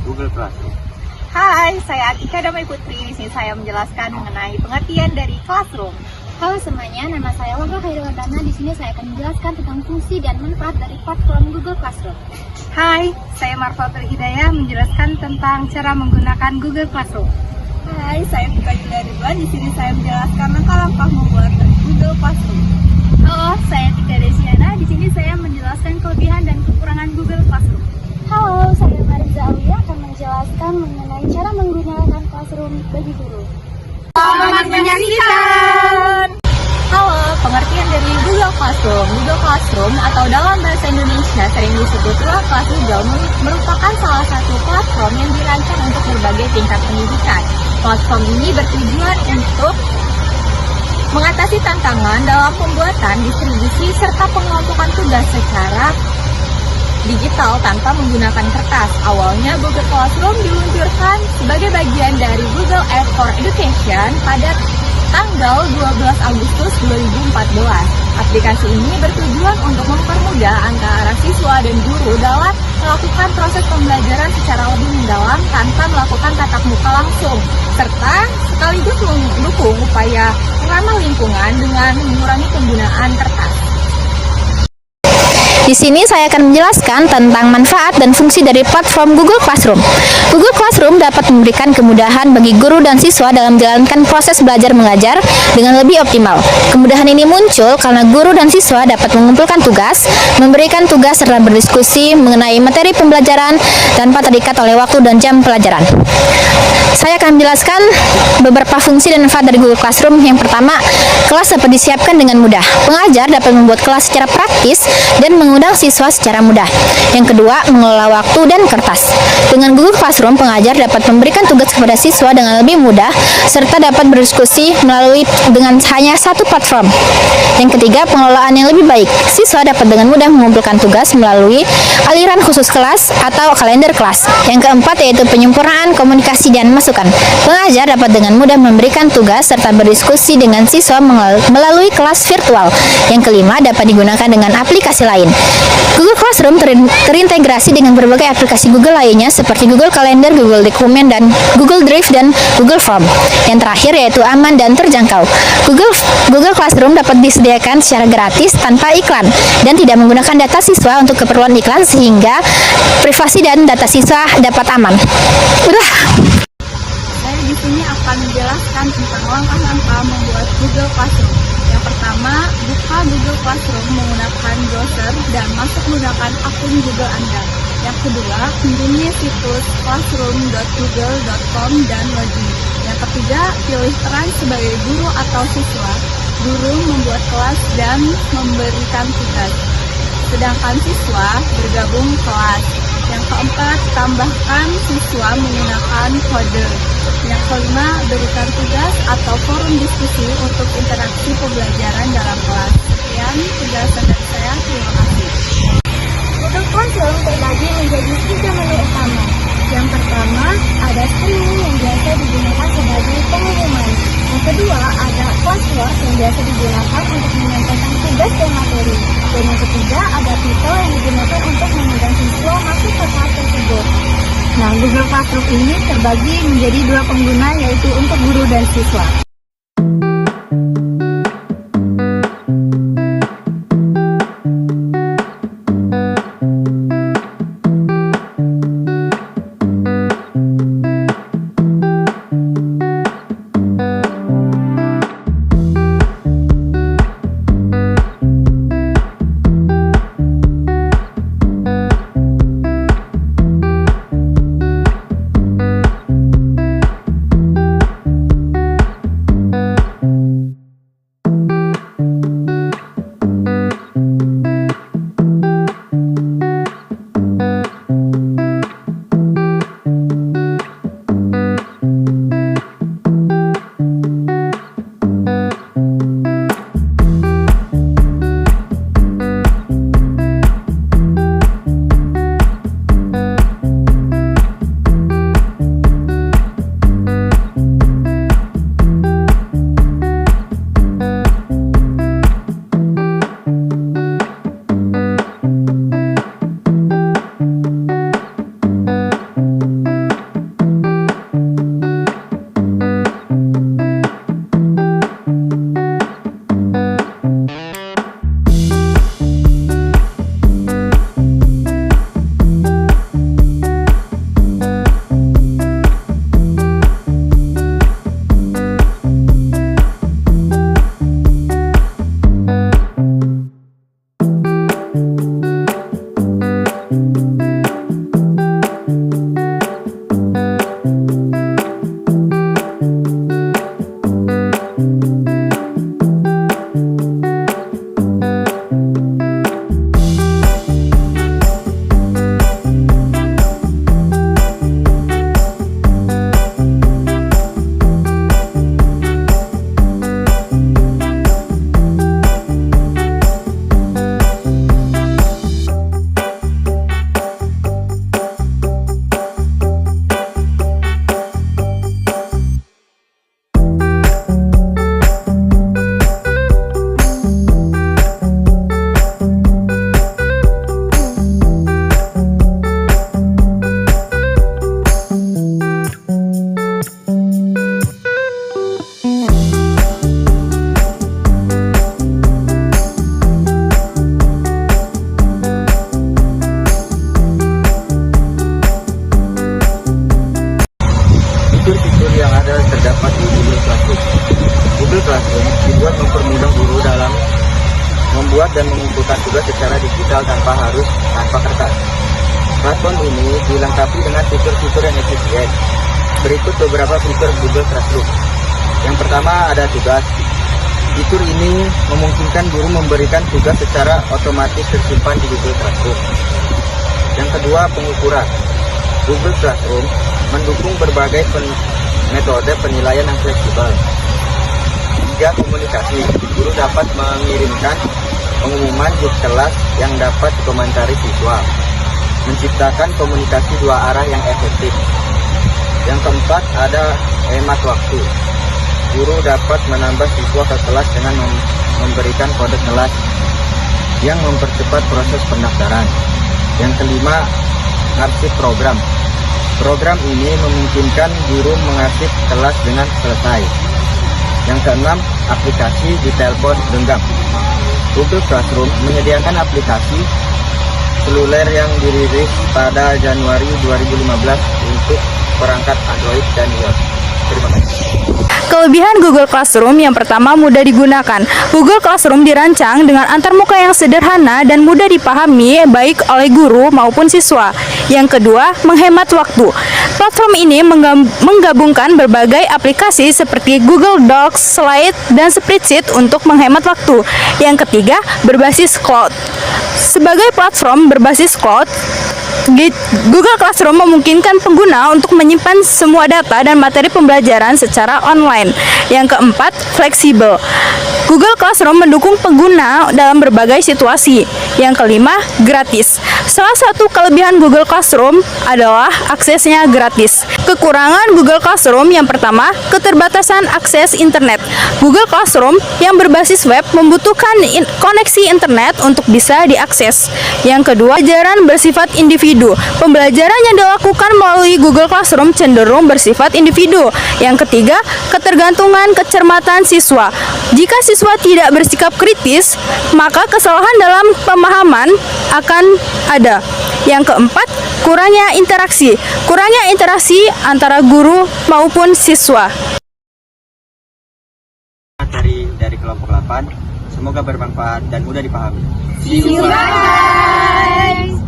Google Classroom. Hai, saya Atika Damai Putri. Di sini saya menjelaskan mengenai pengertian dari classroom. Halo semuanya, nama saya Wangga Khairulwardana. Di sini saya akan menjelaskan tentang fungsi dan manfaat dari platform Google Classroom. Hai, saya Marfatul Hidayah menjelaskan tentang cara menggunakan Google Classroom. Hai, saya Tika Julia Ridwan. Di sini saya menjelaskan langkah-langkah membuat Google Classroom. Halo, saya Tika Desiana. Di sini saya menjelaskan kelebihan dan kekurangan Google Classroom. Halo, saya Mariza Aulia akan menjelaskan mengenai cara menggunakan Classroom bagi guru. Selamat menyaksikan! Halo, pengertian dari Google Classroom. Google Classroom atau dalam bahasa Indonesia sering disebut ruang kelas Google merupakan salah satu platform yang dirancang untuk berbagai tingkat pendidikan. Platform ini bertujuan untuk mengatasi tantangan dalam pembuatan, distribusi, serta pengelompokan tugas secara digital tanpa menggunakan kertas. Awalnya Google Classroom diluncurkan sebagai bagian dari Google Apps for Education pada tanggal 12 Agustus 2014. Aplikasi ini bertujuan untuk mempermudah antara siswa dan guru dalam melakukan proses pembelajaran secara lebih mendalam tanpa melakukan tatap muka langsung, serta sekaligus mendukung upaya ramah lingkungan dengan mengurangi penggunaan kertas. Di sini saya akan menjelaskan tentang manfaat dan fungsi dari platform Google Classroom. Google Classroom dapat memberikan kemudahan bagi guru dan siswa dalam menjalankan proses belajar mengajar dengan lebih optimal. Kemudahan ini muncul karena guru dan siswa dapat mengumpulkan tugas, memberikan tugas serta berdiskusi mengenai materi pembelajaran tanpa terikat oleh waktu dan jam pelajaran. Saya akan menjelaskan beberapa fungsi dan manfaat dari Google Classroom. Yang pertama, kelas dapat disiapkan dengan mudah. Pengajar dapat membuat kelas secara praktis dan mengundang siswa secara mudah. Yang kedua, mengelola waktu dan kertas. Dengan Google Classroom, pengajar dapat memberikan tugas kepada siswa dengan lebih mudah serta dapat berdiskusi melalui dengan hanya satu platform. Yang ketiga, pengelolaan yang lebih baik. Siswa dapat dengan mudah mengumpulkan tugas melalui aliran khusus kelas atau kalender kelas. Yang keempat, yaitu penyempurnaan komunikasi dan masukan. Pengajar dapat dengan mudah memberikan tugas serta berdiskusi dengan siswa melalui kelas virtual. Yang kelima, dapat digunakan dengan aplikasi lain. Google Classroom terintegrasi dengan berbagai aplikasi Google lainnya seperti Google Calendar, Google Dokumen, dan Google Drive dan Google Form. Yang terakhir yaitu aman dan terjangkau. Google Classroom dapat disediakan secara gratis tanpa iklan dan tidak menggunakan data siswa untuk keperluan iklan sehingga privasi dan data siswa dapat aman. Udah. Saya di sini akan menjelaskan tentang langkah-langkah membuat Google Classroom. Yang pertama, buka Google Classroom menggunakan browser dan masuk menggunakan akun Google Anda. Yang kedua, kunjungi situs classroom.google.com dan login. Yang ketiga, pilih peran sebagai guru atau siswa. Guru membuat kelas dan memberikan tugas, sedangkan siswa bergabung kelas. Yang keempat, tambahkan siswa menggunakan kode. Yang kelima, berikan tugas atau forum diskusi untuk interaksi pembelajaran dalam kelas. Sekian penjelasan dari saya, terima kasih. Google Classroom terbagi menjadi 3 menu utama. Yang pertama, ada streaming yang biasa digunakan sebagai pengumuman. Yang kedua, ada classwork yang biasa digunakan untuk menyampaikan tugas dan materi. Dan yang ketiga, ada people yang digunakan untuk mengundang siswa masuk ke kelas tersebut. Nah, Google Classroom ini terbagi menjadi 2 pengguna, yaitu untuk guru dan siswa. ada terdapat di Google Classroom. Google Classroom dibuat mempermudah guru dalam membuat dan mengumpulkan tugas secara digital tanpa kertas. Platform ini dilengkapi dengan fitur-fitur yang efisien. Berikut beberapa fitur Google Classroom. Yang pertama ada tugas. Fitur ini memungkinkan guru memberikan tugas secara otomatis tersimpan di Google Classroom. Yang kedua, pengukuran. Google Classroom mendukung berbagai metode penilaian yang fleksibel. Tiga, komunikasi. Guru dapat mengirimkan pengumuman di kelas yang dapat dikomentari siswa, menciptakan komunikasi dua arah yang efektif. Yang keempat, ada hemat waktu. Guru dapat menambah siswa ke kelas dengan memberikan kode kelas yang mempercepat proses pendaftaran. Yang kelima, arsip program. Program ini memungkinkan guru mengarsip kelas dengan selesai. Yang keenam, aplikasi di telepon genggam. Google Classroom menyediakan aplikasi seluler yang dirilis pada Januari 2015 untuk perangkat Android dan iOS. Terima kasih. Kelebihan Google Classroom yang pertama, mudah digunakan. Google Classroom dirancang dengan antarmuka yang sederhana dan mudah dipahami baik oleh guru maupun siswa. Yang kedua, menghemat waktu. Platform ini menggabungkan berbagai aplikasi seperti Google Docs, Slide, dan Spreadsheet untuk menghemat waktu. Yang ketiga, berbasis cloud. Sebagai platform berbasis cloud, Google Classroom memungkinkan pengguna untuk menyimpan semua data dan materi pembelajaran secara online. Yang keempat, fleksibel. Google Classroom mendukung pengguna dalam berbagai situasi. Yang kelima, gratis. Salah satu kelebihan Google Classroom adalah aksesnya gratis. Kekurangan Google Classroom yang pertama, keterbatasan akses internet. Google Classroom yang berbasis web membutuhkan koneksi internet untuk bisa diakses. Yang kedua, pembelajaran bersifat individu. Pembelajaran yang dilakukan melalui Google Classroom cenderung bersifat individu. Yang ketiga, ketergantungan kecermatan siswa. Jika siswa tidak bersikap kritis, maka kesalahan dalam pemahaman akan ada. Yang keempat, kurangnya interaksi. Kurangnya interaksi antara guru maupun siswa. Dari kelompok 8, semoga bermanfaat dan mudah dipahami. See you guys!